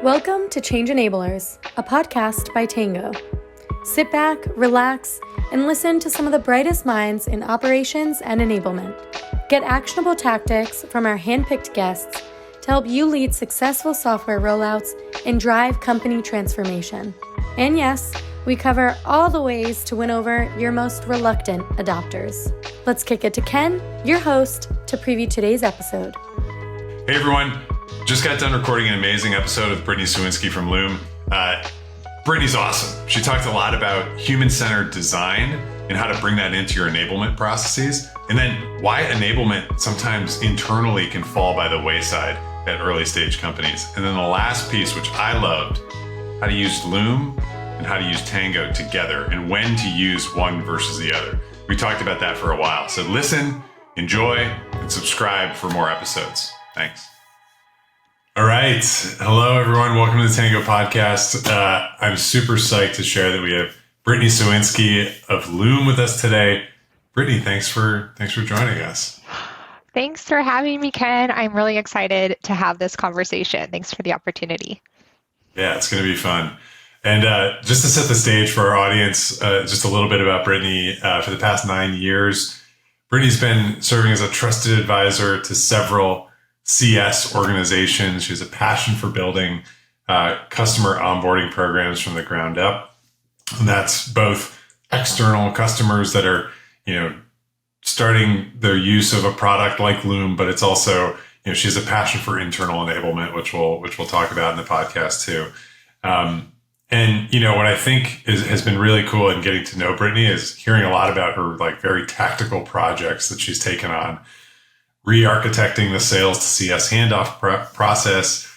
Welcome to Change Enablers, a podcast by Tango. Sit back, relax, and listen to some of the brightest minds in operations and enablement. Get actionable tactics from our handpicked guests to help you lead successful software rollouts and drive company transformation. And yes, we cover all the ways to win over your most reluctant adopters. Let's kick it to Ken, your host, to preview today's episode. Hey everyone, just got done recording an amazing episode with Brittany Sawinski from Loom. Brittany's awesome. She talked a lot about human-centered design and how to bring that into your enablement processes, and then why enablement sometimes internally can fall by the wayside at early stage companies. And then the last piece, which I loved, how to use Loom and how to use Tango together and when to use one versus the other. We talked about that for a while. So listen, enjoy, and subscribe for more episodes. Thanks. All right. Hello, everyone. Welcome to the Tango Podcast. I'm super psyched to share that we have Brittany Sawinski of Loom with us today. Brittany, thanks for joining us. Thanks for having me, Ken. I'm really excited to have this conversation. Thanks for the opportunity. Yeah, it's going to be fun. And just to set the stage for our audience, just a little bit about Brittany. For the past 9 years, Brittany's been serving as a trusted advisor to several CS organizations. She has a passion for building customer onboarding programs from the ground up. And that's both external customers that are, starting their use of a product like Loom, but it's also, she has a passion for internal enablement, which we'll talk about in the podcast too. And what I think has been really cool in getting to know Brittany is hearing a lot about her very tactical projects that she's taken on, re-architecting the sales to CS handoff process,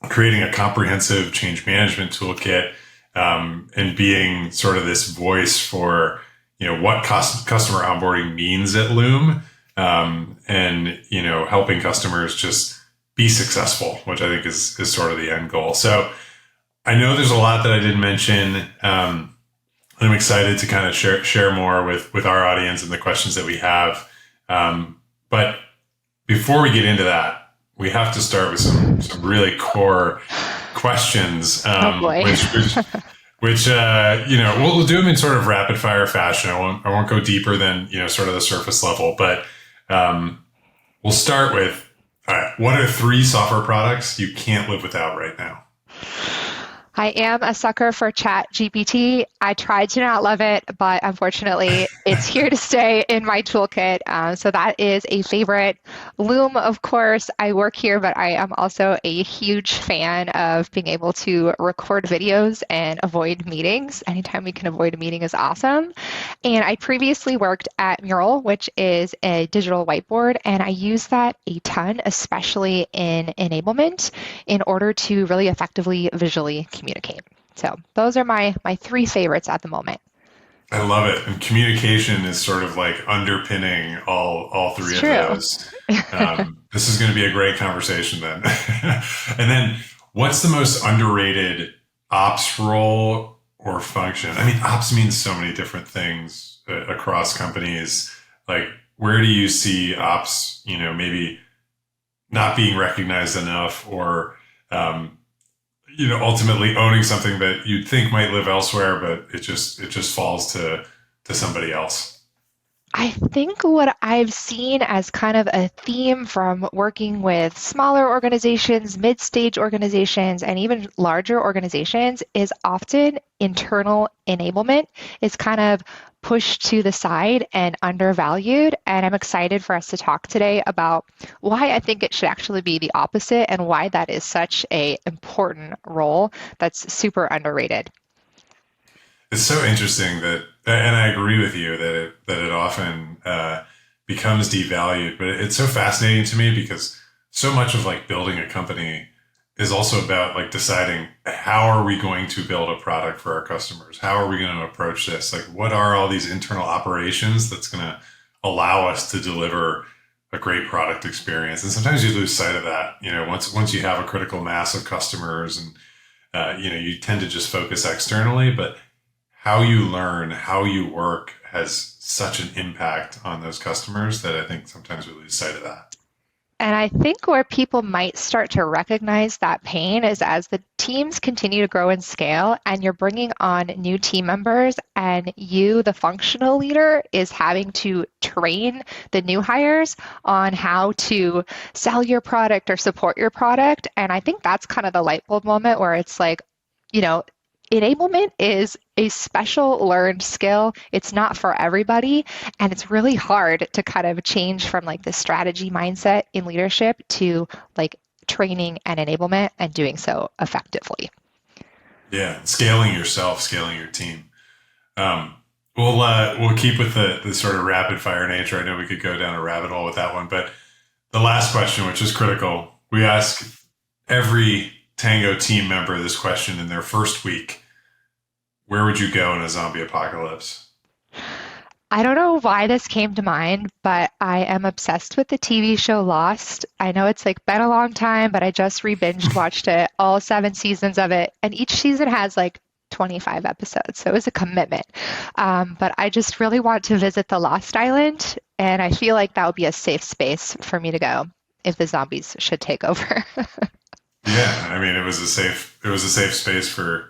creating a comprehensive change management toolkit, and being sort of this voice for what customer onboarding means at Loom, and helping customers just be successful, which I think is sort of the end goal. So I know there's a lot that I didn't mention. I'm excited to kind of share more with our audience and the questions that we have. But before we get into that, we have to start with some really core questions, which we'll do them in sort of rapid fire fashion. I won't go deeper than sort of the surface level, but we'll start with, all right, what are 3 software products you can't live without right now? I am a sucker for ChatGPT. I tried to not love it, but unfortunately, it's here to stay in my toolkit. So that is a favorite. Loom, of course, I work here, but I am also a huge fan of being able to record videos and avoid meetings. Anytime we can avoid a meeting is awesome. And I previously worked at Mural, which is a digital whiteboard, and I use that a ton, especially in enablement, in order to really effectively visually communicate. So those are my 3 favorites at the moment. I love it. And communication is sort of underpinning all 3 of those. This is going to be a great conversation then. And then what's the most underrated ops role or function? I mean, ops means so many different things across companies. Where do you see ops, maybe not being recognized enough, or ultimately owning something that you'd think might live elsewhere, but it just falls to somebody else? I think what I've seen as kind of a theme from working with smaller organizations, mid-stage organizations, and even larger organizations is often internal enablement is kind of pushed to the side and undervalued. And I'm excited for us to talk today about why I think it should actually be the opposite and why that is such an important role that's super underrated. It's so interesting that, and I agree with you that it often becomes devalued, but it's so fascinating to me because so much of building a company is also about deciding how are we going to build a product for our customers? How are we going to approach this? What are all these internal operations that's going to allow us to deliver a great product experience? And sometimes you lose sight of that. Once you have a critical mass of customers and you tend to just focus externally, but how you learn, how you work has such an impact on those customers that I think sometimes we lose sight of that. And I think where people might start to recognize that pain is as the teams continue to grow and scale, and you're bringing on new team members, and you, the functional leader, is having to train the new hires on how to sell your product or support your product. And I think that's kind of the light bulb moment where it's like, you know, enablement is a special learned skill. It's not for everybody. And it's really hard to kind of change from like the strategy mindset in leadership to like training and enablement and doing so effectively. Yeah, scaling yourself, scaling your team. We'll keep with the sort of rapid fire nature. I know we could go down a rabbit hole with that one, but the last question, which is critical, we ask every Tango team member this question in their first week. Where would you go in a zombie apocalypse? I don't know why this came to mind, but I am obsessed with the TV show Lost. I know it's like been a long time, but I just re-binged watched it, all 7 seasons of it, and each season has like 25 episodes, so it was a commitment. But I just really want to visit the Lost Island, and I feel like that would be a safe space for me to go if the zombies should take over. Yeah, I mean, it was a safe space for.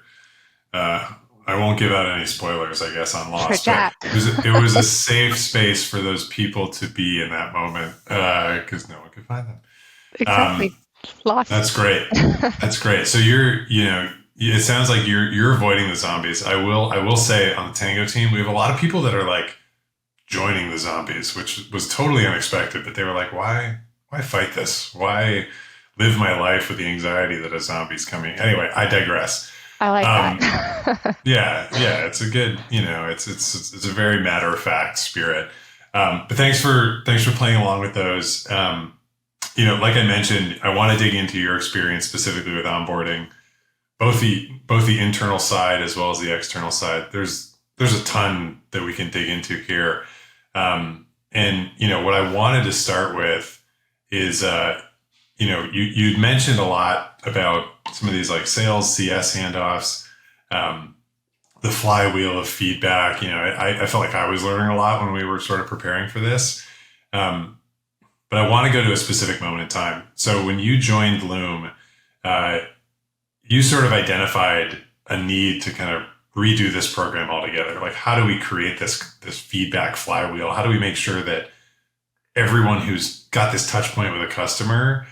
I won't give out any spoilers, I guess, on Lost. Jack. It was a safe space for those people to be in that moment because no one could find them. Exactly. Lost. That's great. That's great. So it sounds like you're avoiding the zombies. I will say on the Tango team, we have a lot of people that are like joining the zombies, which was totally unexpected. But they were like, why fight this? Why live my life with the anxiety that a zombie's coming? Anyway, I digress. I like that. yeah, it's a good, it's a very matter of fact spirit. But thanks for playing along with those. Like I mentioned, I want to dig into your experience specifically with onboarding, both the internal side as well as the external side. There's a ton that we can dig into here. And what I wanted to start with is, you'd mentioned a lot about some of these like sales CS handoffs, the flywheel of feedback. I felt like I was learning a lot when we were sort of preparing for this. But I want to go to a specific moment in time. So when you joined Loom, you sort of identified a need to kind of redo this program altogether. Like, how do we create this feedback flywheel? How do we make sure that everyone who's got this touch point with a customer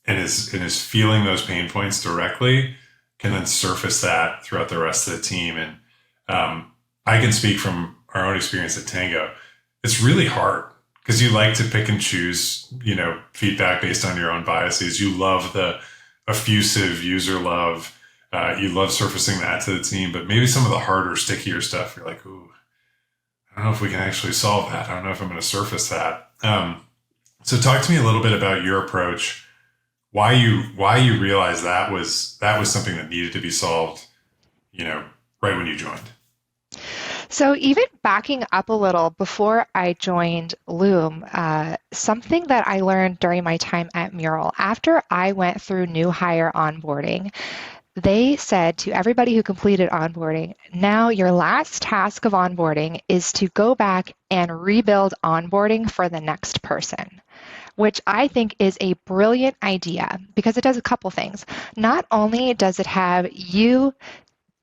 and is feeling those pain points directly can then surface that throughout the rest of the team? And I can speak from our own experience at Tango. It's really hard because you like to pick and choose, feedback based on your own biases. You love the effusive user love. You love surfacing that to the team, but maybe some of the harder, stickier stuff, you're like, ooh, I don't know if we can actually solve that. I don't know if I'm going to surface that. So talk to me a little bit about your approach. Why you realized that was something that needed to be solved, right when you joined. So even backing up a little, before I joined Loom, something that I learned during my time at Mural, after I went through new hire onboarding, they said to everybody who completed onboarding, now your last task of onboarding is to go back and rebuild onboarding for the next person, which I think is a brilliant idea because it does a couple things. Not only does it have you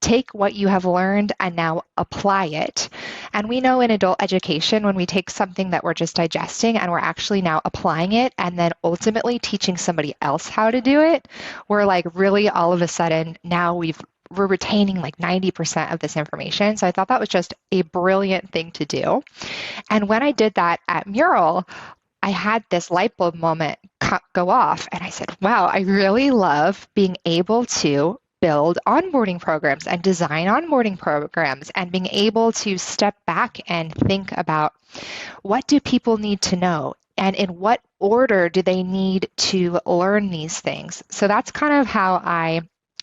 take what you have learned and now apply it. And we know in adult education, when we take something that we're just digesting and we're actually now applying it and then ultimately teaching somebody else how to do it, we're like really all of a sudden now we're retaining like 90% of this information. So I thought that was just a brilliant thing to do. And when I did that at Mural, I had this light bulb moment go off and I said, wow, I really love being able to build onboarding programs and design onboarding programs and being able to step back and think about what do people need to know and in what order do they need to learn these things. So that's kind of how I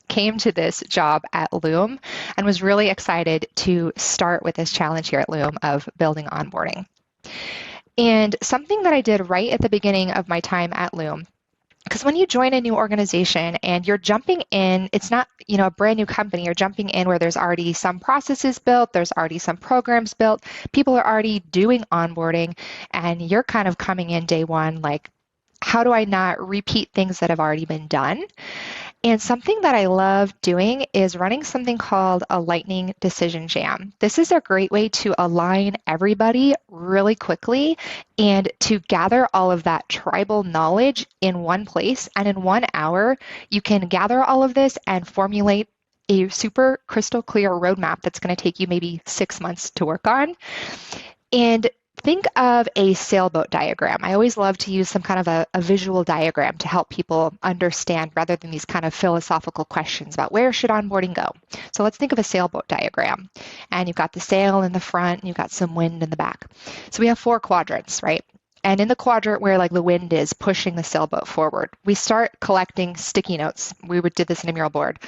came to this job at Loom and was really excited to start with this challenge here at Loom of building onboarding. And something that I did right at the beginning of my time at Loom, because when you join a new organization and you're jumping in, it's not, a brand new company, you're jumping in where there's already some processes built, there's already some programs built, people are already doing onboarding, and you're kind of coming in day one like, how do I not repeat things that have already been done? And something that I love doing is running something called a lightning decision jam. This is a great way to align everybody really quickly and to gather all of that tribal knowledge in one place. And in 1 hour, you can gather all of this and formulate a super crystal clear roadmap that's going to take you maybe 6 months to work on. And think of a sailboat diagram. I always love to use some kind of a visual diagram to help people understand rather than these kind of philosophical questions about where should onboarding go. So let's think of a sailboat diagram. And you've got the sail in the front and you've got some wind in the back. So we have 4 quadrants, right? And in the quadrant where like the wind is pushing the sailboat forward, we start collecting sticky notes. Did this in a mural board.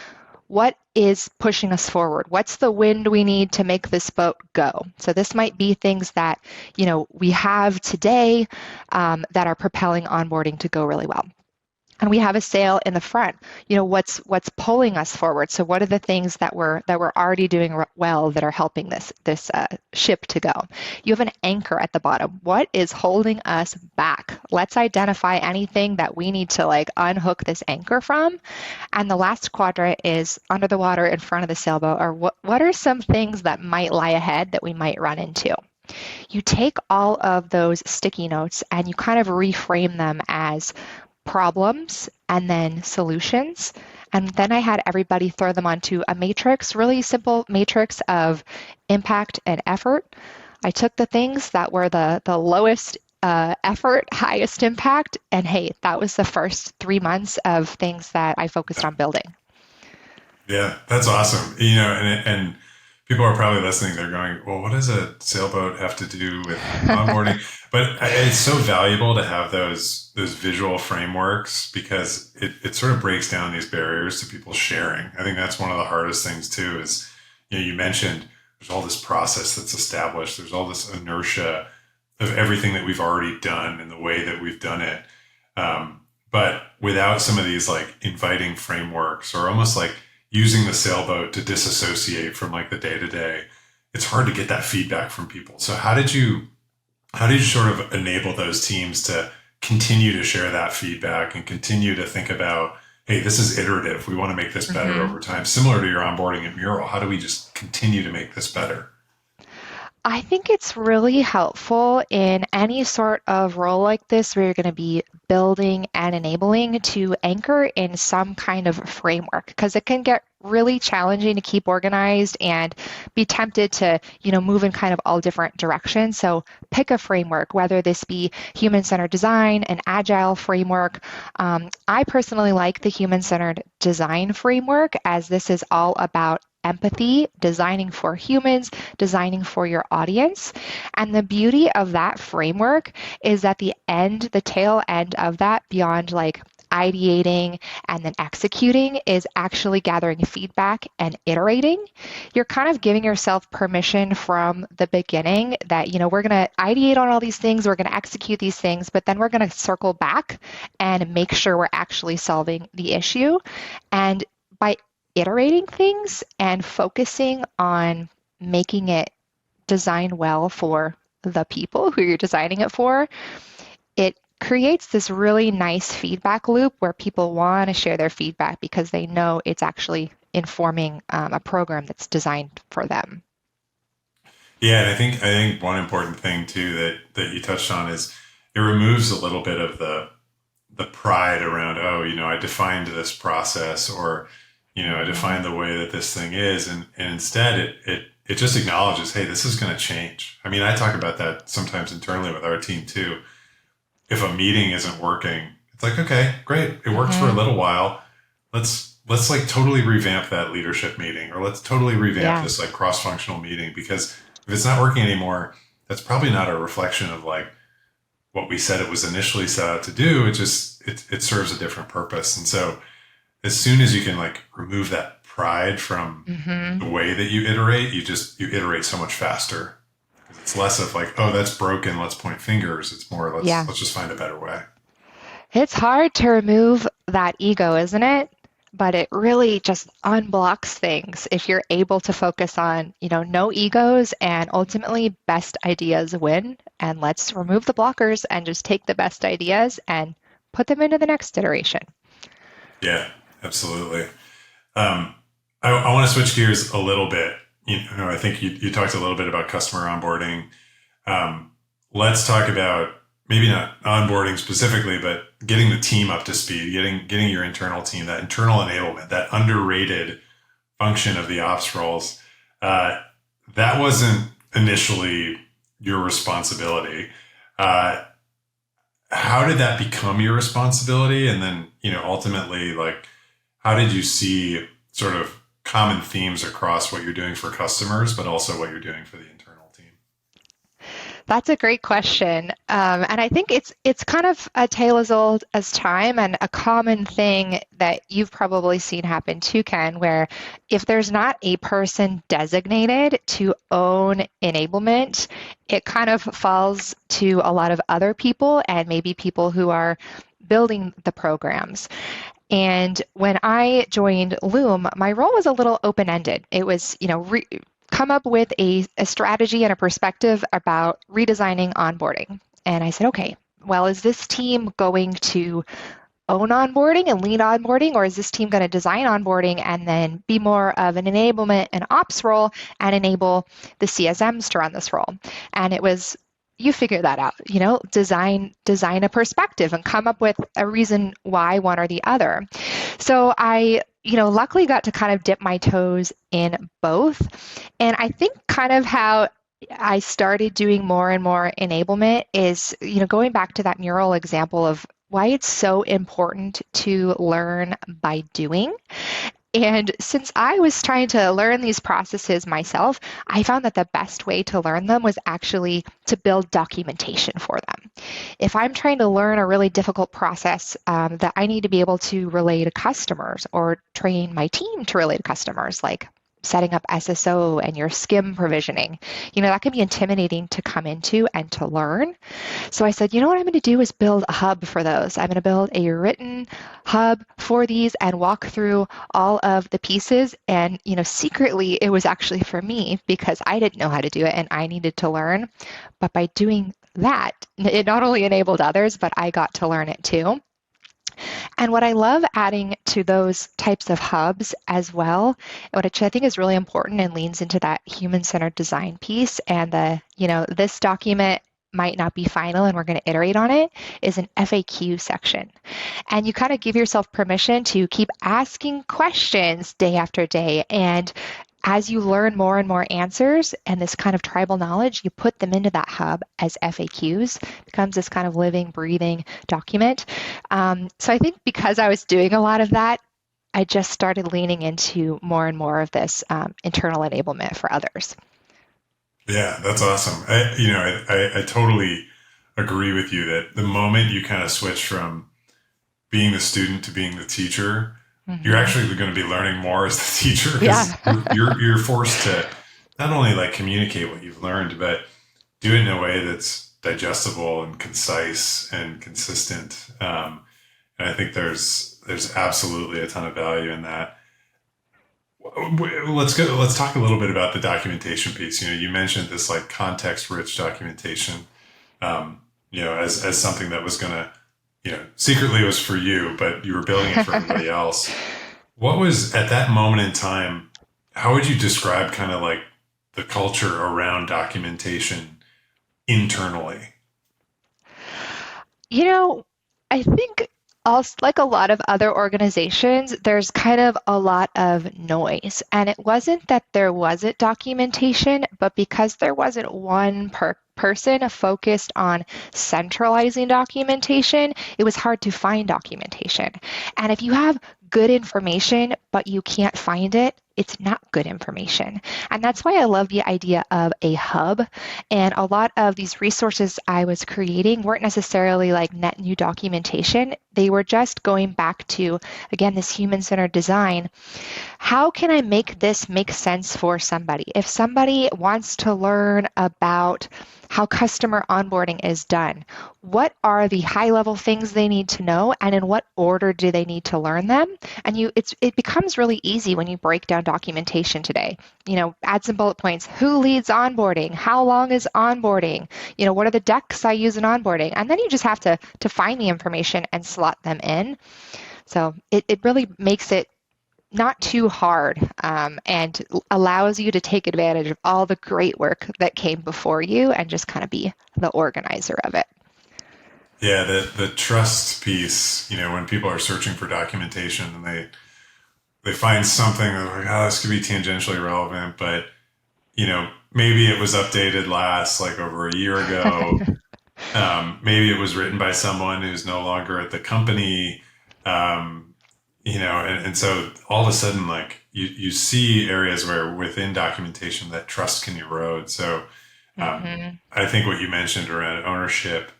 What is pushing us forward? What's the wind we need to make this boat go? So this might be things that, we have today that are propelling onboarding to go really well. And we have a sail in the front. What's pulling us forward? So what are the things that we're already doing well that are helping this ship to go? You have an anchor at the bottom. What is holding us back? Let's identify anything that we need to unhook this anchor from. And the last quadrant is under the water in front of the sailboat, or what are some things that might lie ahead that we might run into? You take all of those sticky notes and you kind of reframe them as problems and then solutions. And then I had everybody throw them onto a matrix, really simple matrix of impact and effort. I took the things that were the lowest effort, highest impact, and hey, that was the first 3 months of things that I focused on building. Yeah, that's awesome. And people are probably listening. They're going, well, what does a sailboat have to do with onboarding? But it's so valuable to have those visual frameworks because it sort of breaks down these barriers to people sharing. I think that's one of the hardest things too is, you mentioned there's all this process that's established. There's all this inertia of everything that we've already done and the way that we've done it. But without some of these inviting frameworks or almost using the sailboat to disassociate from the day-to-day, it's hard to get that feedback from people. So how did you sort of enable those teams to continue to share that feedback and continue to think about, hey, this is iterative. We want to make this better over time. Similar to your onboarding at Mural, how do we just continue to make this better? I think it's really helpful in any sort of role like this where you're going to be building and enabling to anchor in some kind of framework, because it can get really challenging to keep organized and be tempted to, move in kind of all different directions. So pick a framework, whether this be human-centered design, an agile framework. I personally like the human-centered design framework, as this is all about empathy, designing for humans, designing for your audience. And the beauty of that framework is that the tail end of that, beyond ideating and then executing, is actually gathering feedback and iterating. You're kind of giving yourself permission from the beginning that, we're going to ideate on all these things, we're going to execute these things, but then we're going to circle back and make sure we're actually solving the issue. And by iterating things and focusing on making it design well for the people who you're designing it for, it creates this really nice feedback loop where people want to share their feedback because they know it's actually informing a program that's designed for them. Yeah, and I think one important thing too that you touched on is it removes a little bit of the pride around, I defined this process, or I defined the way that this thing is, and instead it just acknowledges, hey, this is going to change. I mean, I talk about that sometimes internally with our team too. If a meeting isn't working, it's okay, great, it works for a little while. Let's totally revamp that leadership meeting, or let's totally revamp this cross-functional meeting, because if it's not working anymore, that's probably not a reflection of what we said it was initially set out to do. It just it serves a different purpose. And so as soon as you can remove that pride from the way that you iterate, you iterate so much faster. It's less of that's broken, let's point fingers. It's more let's just find a better way. It's hard to remove that ego, isn't it? But it really just unblocks things if you're able to focus on, no egos, and ultimately best ideas win. And let's remove the blockers and just take the best ideas and put them into the next iteration. Yeah, absolutely. I want to switch gears a little bit. I think you talked a little bit about customer onboarding. Let's talk about maybe not onboarding specifically, but getting the team up to speed, getting your internal team, that internal enablement, that underrated function of the ops roles. That wasn't initially your responsibility. How did that become your responsibility? And then, ultimately, like, how did you see sort of common themes across what you're doing for customers, but also what you're doing for the internal team? That's a great question. And I think it's kind of a tale as old as time, and a common thing that you've probably seen happen too, Ken, where if there's not a person designated to own enablement, it kind of falls to a lot of other people and maybe people who are building the programs. And when I joined Loom, my role was a little open-ended. It was, come up with a strategy and a perspective about redesigning onboarding. And I said, okay, well, is this team going to own onboarding and lead onboarding, or is this team going to design onboarding and then be more of an enablement and ops role and enable the CSMs to run this role? And it was, you figure that out, design a perspective and come up with a reason why one or the other. So I, luckily got to kind of dip my toes in both. And I think kind of how I started doing more and more enablement is, going back to that mural example of why it's so important to learn by doing. And since I was trying to learn these processes myself, I found that the best way to learn them was actually to build documentation for them. If I'm trying to learn a really difficult process that I need to be able to relay to customers or train my team to relay to customers, like setting up SSO and your SCIM provisioning, that can be intimidating to come into and to learn. So I said, what I'm going to do is build a hub for those. I'm going to build a written hub for these and walk through all of the pieces. And, secretly, it was actually for me because I didn't know how to do it and I needed to learn. But by doing that, it not only enabled others, but I got to learn it too. And what I love adding to those types of hubs as well, which I think is really important and leans into that human-centered design piece and this document might not be final and we're going to iterate on it, is an FAQ section. And you kind of give yourself permission to keep asking questions day after day. And as you learn more and more answers and this kind of tribal knowledge, you put them into that hub as FAQs. It becomes this kind of living, breathing document. So I think because I was doing a lot of that, I just started leaning into more and more of this internal enablement for others. Yeah, that's awesome. I totally agree with you that the moment you kind of switch from being the student to being the teacher, you're actually going to be learning more as the teacher because you're forced to not only like communicate what you've learned, but do it in a way that's digestible and concise and consistent. And I think there's absolutely a ton of value in that. Let's talk a little bit about the documentation piece. You mentioned this like context-rich documentation, as something that was going to, secretly it was for you, but you were building it for everybody else. What was at that moment in time, how would you describe kind of like the culture around documentation internally? I think also, like a lot of other organizations, there's kind of a lot of noise. And it wasn't that there wasn't documentation, but because there wasn't one person focused on centralizing documentation, it was hard to find documentation. And if you have good information, but you can't find it, it's not good information. And that's why I love the idea of a hub. And a lot of these resources I was creating weren't necessarily like net new documentation. They were just going back to, again, this human-centered design. How can I make this make sense for somebody? If somebody wants to learn about how customer onboarding is done. What are the high-level things they need to know, and in what order do they need to learn them? And it becomes really easy when you break down documentation today. Add some bullet points. Who leads onboarding? How long is onboarding? What are the decks I use in onboarding? And then you just have to find the information and slot them in. So it really makes it not too hard, and allows you to take advantage of all the great work that came before you and just kind of be the organizer of it. Yeah, the trust piece, when people are searching for documentation and they find something, they're like, oh, this could be tangentially relevant, but maybe it was updated last like over a year ago. Maybe it was written by someone who's no longer at the company. And so all of a sudden, like you see areas where within documentation that trust can erode. So I think what you mentioned around ownership,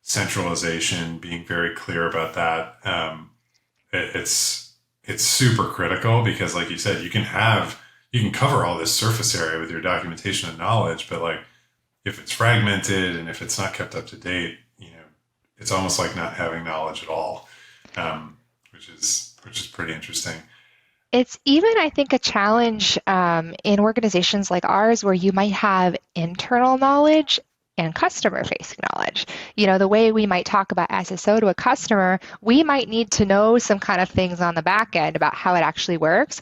centralization, being very clear about that, it's super critical because, like you said, you can cover all this surface area with your documentation and knowledge, but like if it's fragmented and if it's not kept up to date, it's almost like not having knowledge at all, which is pretty interesting. It's even, I think, a challenge in organizations like ours where you might have internal knowledge and customer-facing knowledge. The way we might talk about SSO to a customer, we might need to know some kind of things on the back end about how it actually works.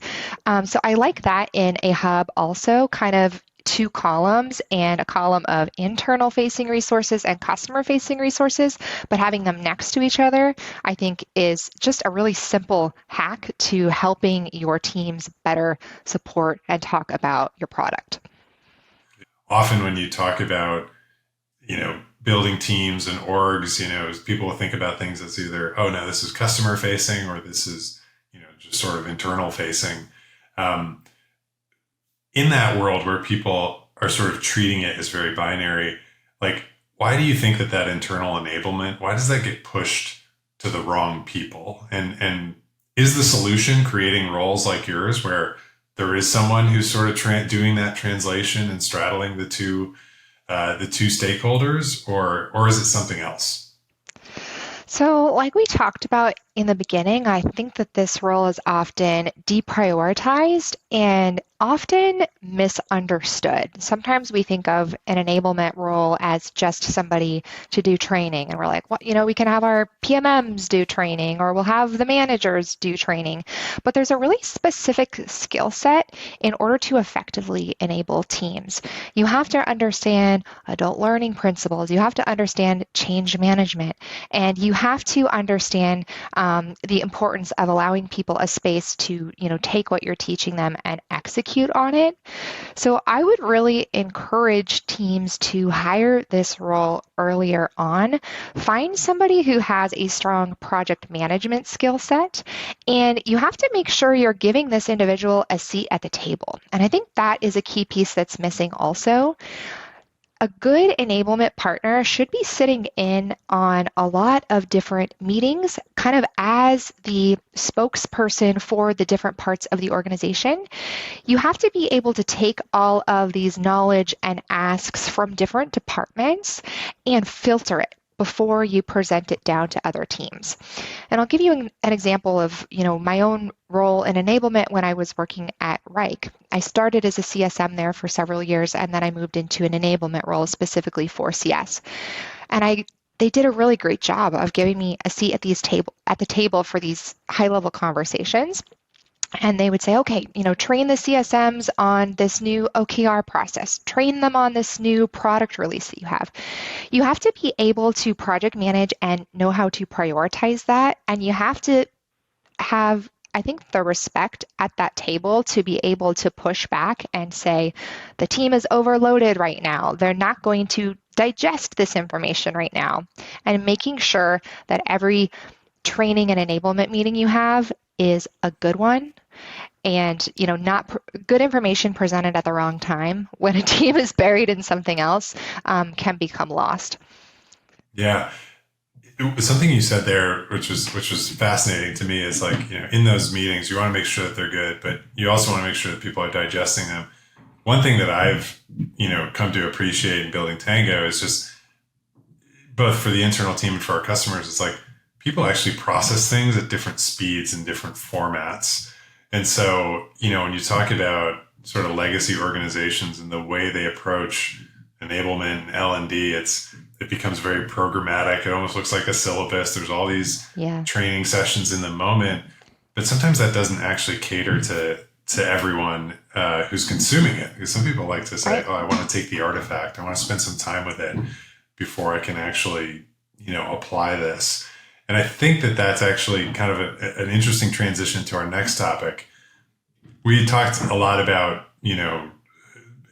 So I like that in a hub also, kind of two columns, and a column of internal facing resources and customer facing resources, but having them next to each other, I think is just a really simple hack to helping your teams better support and talk about your product. Often when you talk about, building teams and orgs, people will think about things as either, oh no, this is customer facing or this is, just sort of internal facing. In that world where people are sort of treating it as very binary, like, why do you think that internal enablement, why does that get pushed to the wrong people? And is the solution creating roles like yours where there is someone who's sort of doing that translation and straddling the two stakeholders, or is it something else? So like we talked about in the beginning, I think that this role is often deprioritized and often misunderstood. Sometimes we think of an enablement role as just somebody to do training, and we're like, well, we can have our PMMs do training, or we'll have the managers do training. But there's a really specific skill set in order to effectively enable teams. You have to understand adult learning principles. You have to understand change management, and you have to understand the importance of allowing people a space to, take what you're teaching them and execute on it. So I would really encourage teams to hire this role earlier on. Find somebody who has a strong project management skill set, and you have to make sure you're giving this individual a seat at the table. And I think that is a key piece that's missing also. A good enablement partner should be sitting in on a lot of different meetings, kind of as the spokesperson for the different parts of the organization. You have to be able to take all of these knowledge and asks from different departments and filter it before you present it down to other teams. And I'll give you an example of, my own role in enablement when I was working at Reich. I started as a CSM there for several years, and then I moved into an enablement role specifically for CS. And they did a really great job of giving me a seat at the table for these high-level conversations. And they would say, okay, train the CSMs on this new OKR process, train them on this new product release that you have. You have to be able to project manage and know how to prioritize that. And you have to have, I think, the respect at that table to be able to push back and say, the team is overloaded right now. They're not going to digest this information right now. And making sure that every training and enablement meeting you have is a good one, and not good information presented at the wrong time when a team is buried in something else can become lost. Yeah, it was something you said there, which was fascinating to me. Is like, in those meetings, you want to make sure that they're good, but you also want to make sure that people are digesting them. one thing that I've, come to appreciate in building Tango is just both for the internal team and for our customers, it's like people actually process things at different speeds and different formats. And so, when you talk about sort of legacy organizations and the way they approach enablement and L&D, it becomes very programmatic. It almost looks like a syllabus. There's all these training sessions in the moment, but sometimes that doesn't actually cater to everyone who's consuming it. Because some people like to say, I want to take the artifact. I want to spend some time with it before I can actually, apply this. And I think that that's actually kind of an interesting transition to our next topic. We talked a lot about,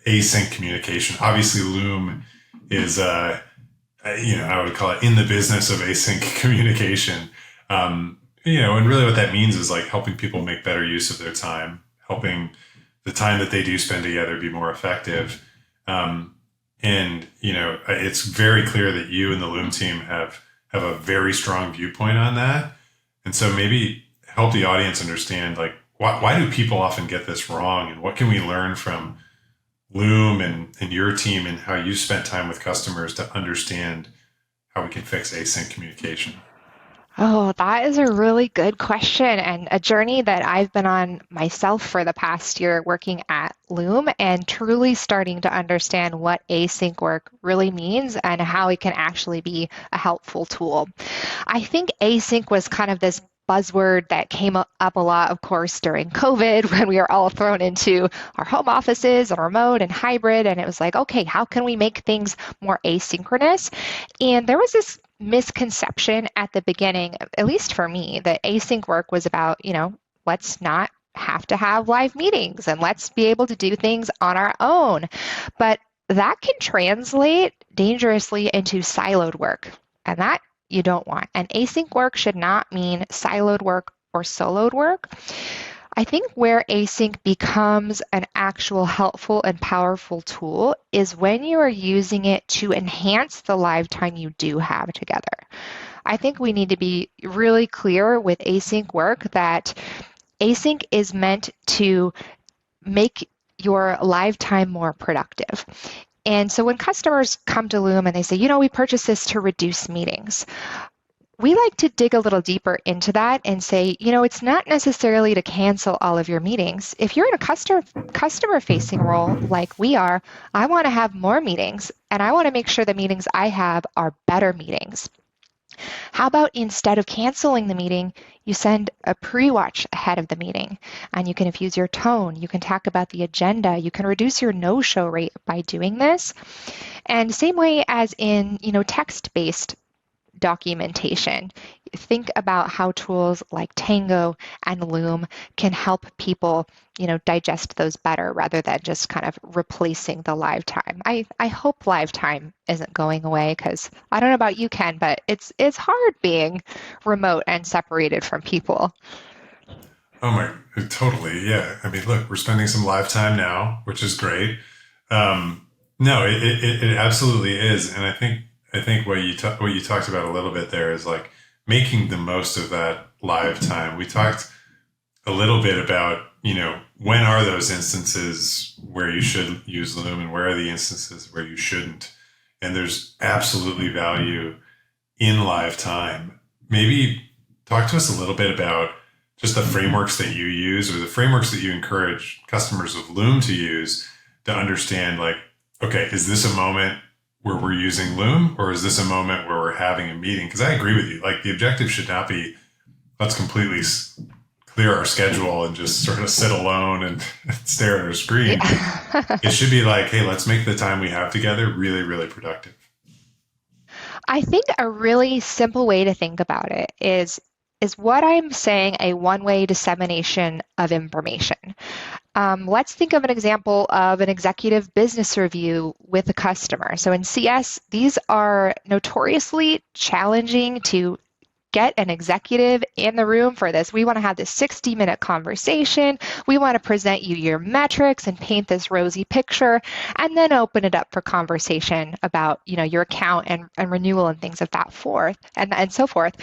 async communication. Obviously, Loom is, I would call it in the business of async communication. And really what that means is like helping people make better use of their time, helping the time that they do spend together be more effective. It's very clear that you and the Loom team have a very strong viewpoint on that. And so maybe help the audience understand, like, why do people often get this wrong? And what can we learn from Loom and your team and how you spent time with customers to understand how we can fix async communication? Oh, that is a really good question, and a journey that I've been on myself for the past year working at Loom and truly starting to understand what async work really means and how it can actually be a helpful tool. I think async was kind of this buzzword that came up a lot, of course, during COVID when we were all thrown into our home offices and remote and hybrid. And it was like, okay, how can we make things more asynchronous? And there was this misconception at the beginning, at least for me, that async work was about, let's not have to have live meetings and let's be able to do things on our own. But that can translate dangerously into siloed work. And that you don't want. And async work should not mean siloed work or soloed work. I think where async becomes an actual helpful and powerful tool is when you are using it to enhance the live time you do have together. I think we need to be really clear with async work that async is meant to make your live time more productive. And so when customers come to Loom and they say, we purchased this to reduce meetings, we like to dig a little deeper into that and say, it's not necessarily to cancel all of your meetings. If you're in a customer-facing role like we are, I want to have more meetings, and I want to make sure the meetings I have are better meetings. How about instead of canceling the meeting, you send a pre-watch ahead of the meeting, and you can infuse your tone, you can talk about the agenda, you can reduce your no-show rate by doing this. And same way as in, text-based documentation. Think about how tools like Tango and Loom can help people, digest those better rather than just kind of replacing the live time. I hope live time isn't going away because I don't know about you, Ken, but it's hard being remote and separated from people. Oh my, totally. Yeah. I mean, look, we're spending some live time now, which is great. No, it absolutely is. And I think what you talked about a little bit there is like making the most of that live time. We talked a little bit about, when are those instances where you should use Loom and where are the instances where you shouldn't? And there's absolutely value in live time. Maybe talk to us a little bit about just the frameworks that you use or the frameworks that you encourage customers of Loom to use to understand, like, okay, is this a moment where we're using Loom, or is this a moment where we're having a meeting? Because I agree with you. Like, the objective should not be, let's completely clear our schedule and just sort of sit alone and stare at our screen. Yeah. It should be like, hey, let's make the time we have together really, really productive. I think a really simple way to think about it is what I'm saying a one-way dissemination of information. Let's think of an example of an executive business review with a customer. So in CS, these are notoriously challenging to get an executive in the room for this. We want to have this 60-minute conversation. We want to present you your metrics and paint this rosy picture, and then open it up for conversation about, your account and renewal and things of that forth and so forth.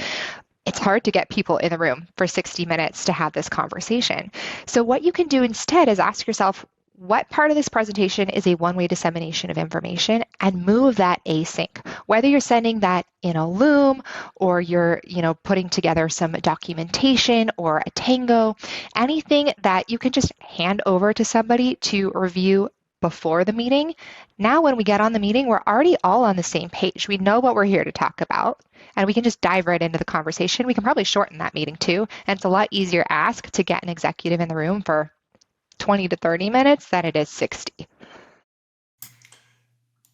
It's hard to get people in the room for 60 minutes to have this conversation. So what you can do instead is ask yourself, what part of this presentation is a one-way dissemination of information, and move that async. Whether you're sending that in a Loom or you're, putting together some documentation or a Tango, anything that you can just hand over to somebody to review before the meeting. Now, when we get on the meeting, we're already all on the same page. We know what we're here to talk about, and we can just dive right into the conversation. We can probably shorten that meeting too, and it's a lot easier ask to get an executive in the room for 20 to 30 minutes than it is 60.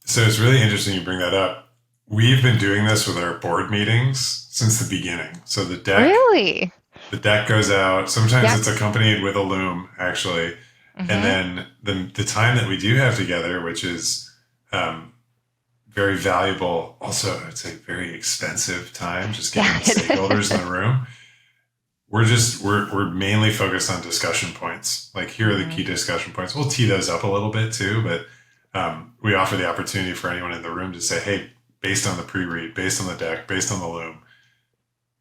So it's really interesting you bring that up. We've been doing this with our board meetings since the beginning. So the deck goes out. Sometimes it's accompanied with a Loom, actually. Mm-hmm. And then the time that we do have together, which is very valuable, also it's a very expensive time, just getting the stakeholders in the room. We're mainly focused on discussion points. Like, here are the key discussion points. We'll tee those up a little bit too, but we offer the opportunity for anyone in the room to say, hey, based on the pre-read, based on the deck, based on the Loom,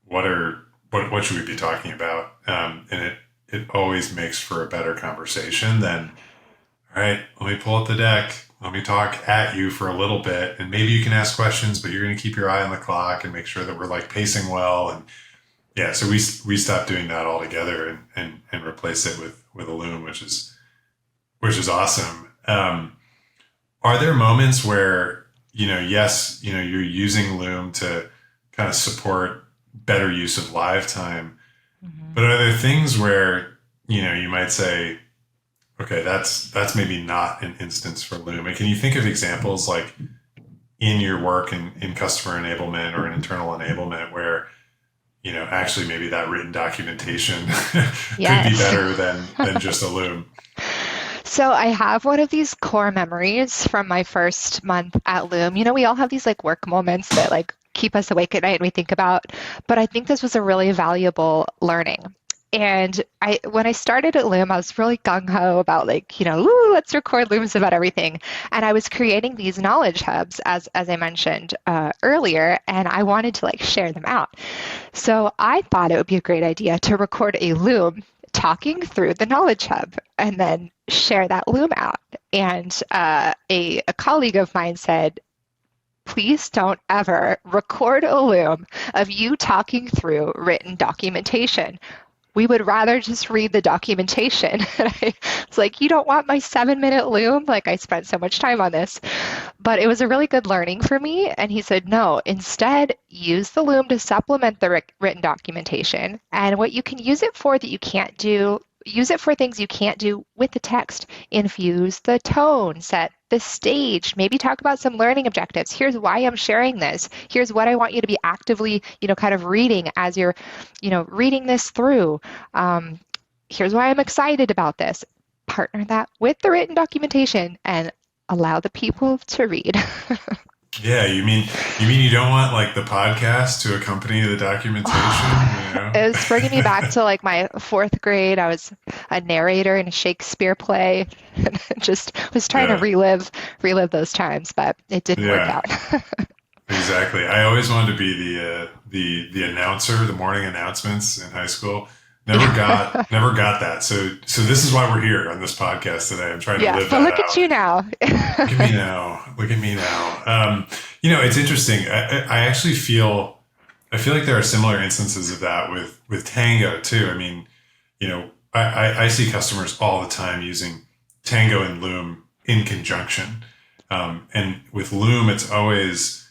what should we be talking about? And it always makes for a better conversation than, all right, let me pull up the deck. Let me talk at you for a little bit, and maybe you can ask questions, but you're going to keep your eye on the clock and make sure that we're like pacing well. And yeah, so we stopped doing that altogether and replace it with a Loom, which is awesome. Are there moments where, you're using Loom to kind of support better use of live time, but are there things where, you might say, okay, that's maybe not an instance for Loom? And can you think of examples like in your work in customer enablement or in internal enablement where, actually maybe that written documentation could be better than just a Loom? So I have one of these core memories from my first month at Loom. We all have these like work moments that like keep us awake at night and we think about, but I think this was a really valuable learning. And when I started at Loom, I was really gung-ho about let's record Looms about everything. And I was creating these knowledge hubs, as I mentioned earlier, and I wanted to share them out. So I thought it would be a great idea to record a Loom talking through the knowledge hub and then share that Loom out. And a colleague of mine said, please don't ever record a Loom of you talking through written documentation. We would rather just read the documentation. And I was like, you don't want my 7-minute Loom? I spent so much time on this. But it was a really good learning for me. And he said, no, instead, use the Loom to supplement the written documentation. And what you can use it for that you can't do, use it for things you can't do with the text. Infuse the tone, set the stage, maybe talk about some learning objectives. Here's why I'm sharing this. Here's what I want you to be actively, kind of reading as you're, reading this through. Here's why I'm excited about this. Partner that with the written documentation and allow the people to read. Yeah, you mean you don't want the podcast to accompany the documentation? It was bringing me back to my 4th grade. I was a narrator in a Shakespeare play, and just was trying to relive those times, but it didn't work out. Exactly. I always wanted to be the announcer, the morning announcements in high school. Never got that. So this is why we're here on this podcast today. I'm trying to live that out. Look at you now. Look at me now. It's interesting. I actually feel like there are similar instances of that with Tango too. I mean, I see customers all the time using Tango and Loom in conjunction. And with Loom, it's always,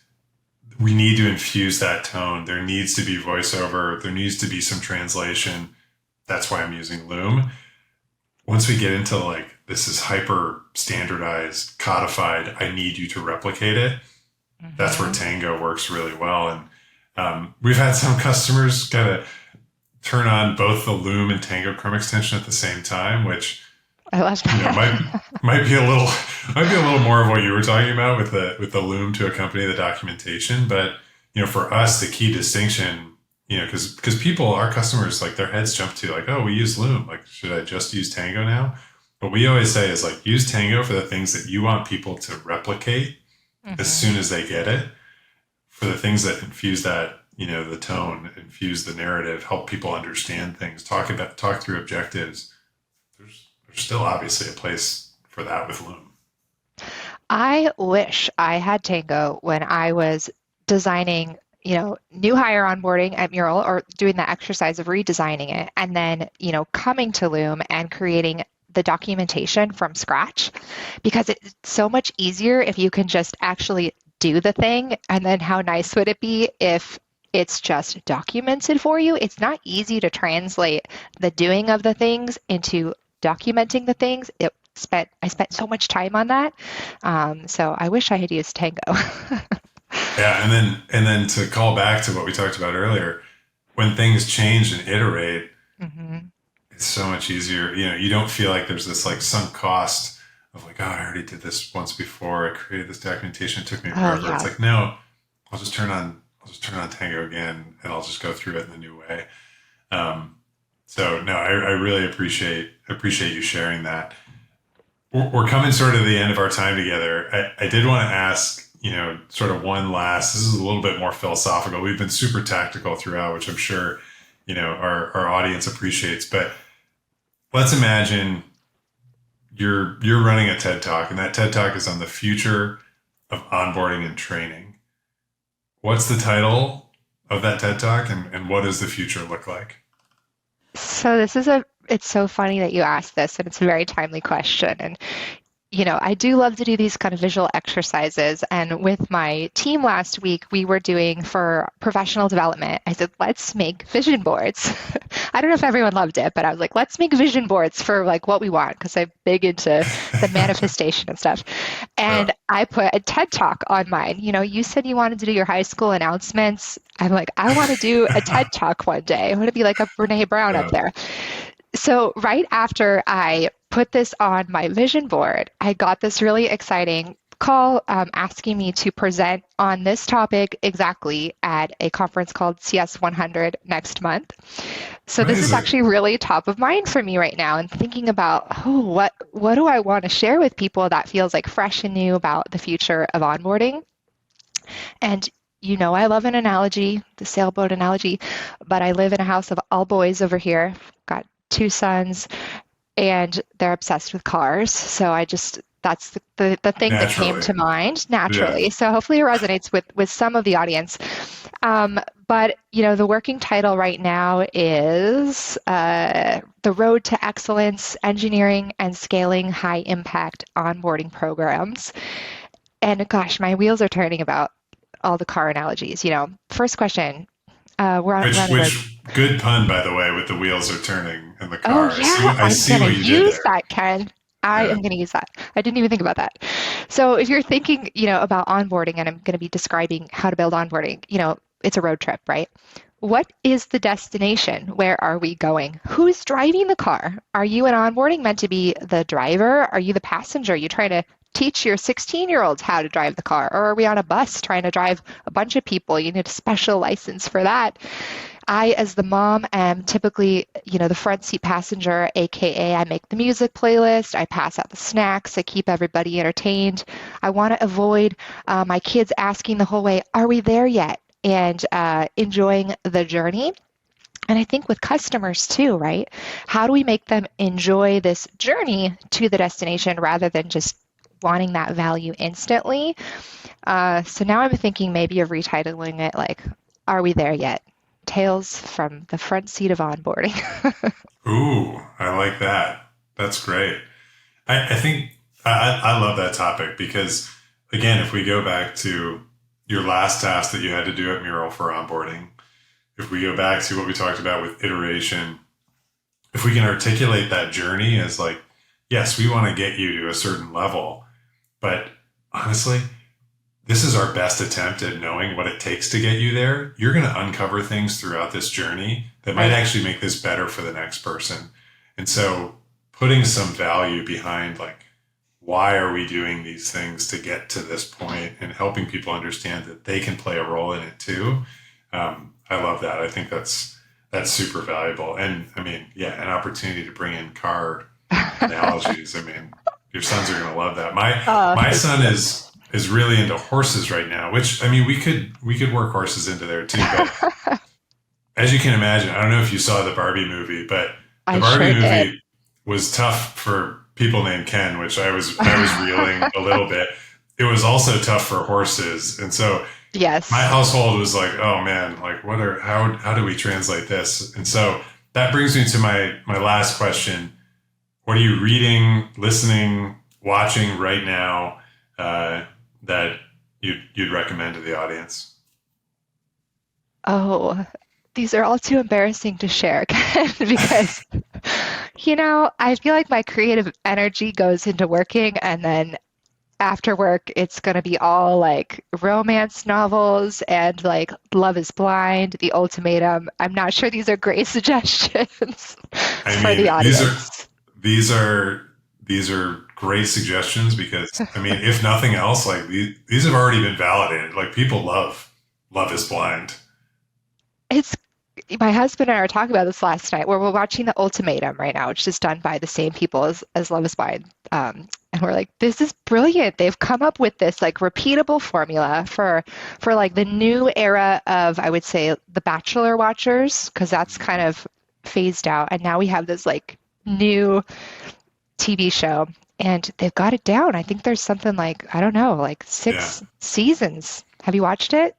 we need to infuse that tone. There needs to be voiceover. There needs to be some translation. That's why I'm using Loom. Once we get into this is hyper standardized, codified, I need you to replicate it. Mm-hmm. That's where Tango works really well. And we've had some customers kind of turn on both the Loom and Tango Chrome extension at the same time, which I love that. Might be a little more of what you were talking about with the Loom to accompany the documentation. But for us, the key distinction, because people, our customers, their heads jump to oh, we use Loom. Should I just use Tango now? What we always say is use Tango for the things that you want people to replicate as soon as they get it. For the things that infuse that, the tone, infuse the narrative, help people understand things, talk through objectives. There's still obviously a place for that with Loom? I wish I had Tango when I was designing, new hire onboarding at Mural or doing the exercise of redesigning it and then, coming to Loom and creating the documentation from scratch because it's so much easier if you can just actually do the thing. And then how nice would it be if it's just documented for you? It's not easy to translate the doing of the things into documenting the things. I spent so much time on that. So I wish I had used Tango. Yeah, and then to call back to what we talked about earlier, when things change and iterate, hmm it's so much easier. You don't feel like there's this like sunk cost of like, oh, I already did this once before. I created this documentation. It took me Oh forever. It's yeah. like, no, I'll just turn on Tango again and I'll just go through it in the new way. So no, I really appreciate you sharing that. We're coming sort of the end of our time together. I did want to ask, sort of one last, this is a little bit more philosophical. We've been super tactical throughout, which I'm sure, our audience appreciates, but let's imagine you're running a TED Talk and that TED Talk is on the future of onboarding and training. What's the title of that TED Talk and what does the future look like? So it's so funny that you asked this, and it's a very timely question. And I do love to do these kind of visual exercises. And with my team last week, we were doing for professional development. I said, let's make vision boards. I don't know if everyone loved it, but I was like, let's make vision boards for like what we want, because I'm big into the manifestation and stuff. And I put a TED Talk on mine. You said you wanted to do your high school announcements. I'm like, I want to do a TED Talk one day. I want to be like a Brene Brown up there. So right after I put this on my vision board, I got this really exciting call asking me to present on this topic exactly at a conference called CS 100 next month. So this is actually really top of mind for me right now and thinking about, what do I want to share with people that feels like fresh and new about the future of onboarding? And I love an analogy, the sailboat analogy, but I live in a house of all boys over here. Got 2 sons, and they're obsessed with cars. So that's the thing that came to mind naturally. Yeah. So hopefully it resonates with some of the audience. But the working title right now is The Road to Excellence, Engineering and Scaling High Impact Onboarding Programs. And gosh, my wheels are turning about all the car analogies. First question. Which good pun, by the way, with the wheels are turning in the car. Oh yeah, I see I'm what going you to did use there. that, Ken. I am going to use that. I didn't even think about that. So if you're thinking, about onboarding, and I'm going to be describing how to build onboarding, it's a road trip, right? What is the destination? Where are we going? Who's driving the car? Are you in onboarding meant to be the driver? Are you the passenger? Are you trying to teach your 16-year-olds how to drive the car? Or are we on a bus trying to drive a bunch of people? You need a special license for that. I, as the mom, am typically, the front seat passenger, AKA I make the music playlist, I pass out the snacks, I keep everybody entertained. I want to avoid my kids asking the whole way, are we there yet? And enjoying the journey. And I think with customers too, right? How do we make them enjoy this journey to the destination rather than just wanting that value instantly? So now I'm thinking maybe of retitling it like, are we there yet? Tales from the front seat of onboarding. Ooh, I like that. That's great. I think I love that topic because, again, if we go back to your last task that you had to do at Mural for onboarding, if we go back to what we talked about with iteration, if we can articulate that journey as like, yes, we want to get you to a certain level, but honestly, this is our best attempt at knowing what it takes to get you there. You're going to uncover things throughout this journey that might actually make this better for the next person. And so putting some value behind like, why are we doing these things to get to this point and helping people understand that they can play a role in it too. I love that. I think that's super valuable. And I mean, yeah, an opportunity to bring in car analogies. I mean, your sons are going to love that. My son is really into horses right now, which, I mean, we could work horses into there too. But as you can imagine, I don't know if you saw the Barbie movie, but the Barbie movie was tough for people named Ken, which I was reeling a little bit. It was also tough for horses. And so Yes. my household was like, oh man, like how do we translate this? And so that brings me to my last question. What are you reading, listening, watching right now that you'd recommend to the audience? Oh, these are all too embarrassing to share because, I feel like my creative energy goes into working, and then after work, it's going to be all like romance novels and like Love is Blind, The Ultimatum. I'm not sure these are great suggestions for the audience. These are great suggestions because if nothing else, like these have already been validated. Like people love Love is Blind. It's My husband and I were talking about this last night, where we're watching The Ultimatum right now, which is done by the same people as Love is Blind. And we're like, this is brilliant. They've come up with this like repeatable formula for like the new era of, I would say, the Bachelor watchers, because that's kind of phased out. And now we have this like new TV show, and they've got it down. I think there's something like, I don't know, like 6 seasons. Have you watched it?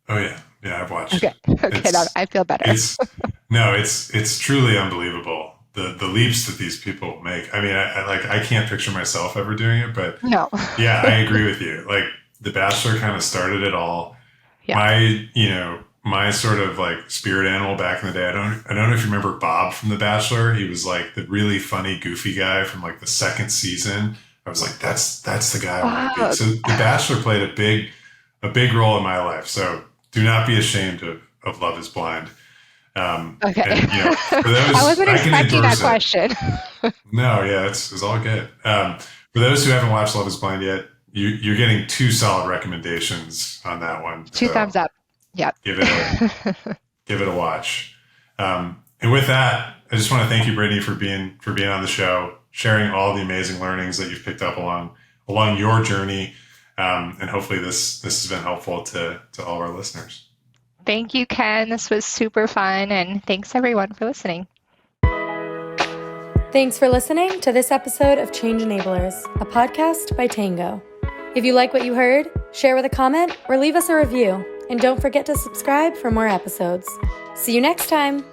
Oh yeah. Yeah, I've watched. Okay. Now I feel better. It's truly unbelievable the leaps that these people make. I can't picture myself ever doing it, but No. yeah, I agree with you. Like The Bachelor kind of started it all. Yeah. My sort of like spirit animal back in the day. I don't know if you remember Bob from The Bachelor. He was like the really funny, goofy guy from like the second season. I was like, that's the guy I want to be. So The Bachelor played a big role in my life. So do not be ashamed of Love is Blind. Okay. And, for those, I wasn't expecting that question. No, yeah, it's all good. For those who haven't watched Love is Blind yet, you're getting 2 solid recommendations on that one. 2 thumbs up. Yep. Give it a watch. And with that, I just want to thank you, Brittany, for being on the show, sharing all the amazing learnings that you've picked up along your journey. And hopefully this has been helpful to all of our listeners. Thank you, Ken. This was super fun. And thanks everyone for listening. Thanks for listening to this episode of Change Enablers, a podcast by Tango. If you like what you heard, share with a comment or leave us a review. And don't forget to subscribe for more episodes. See you next time.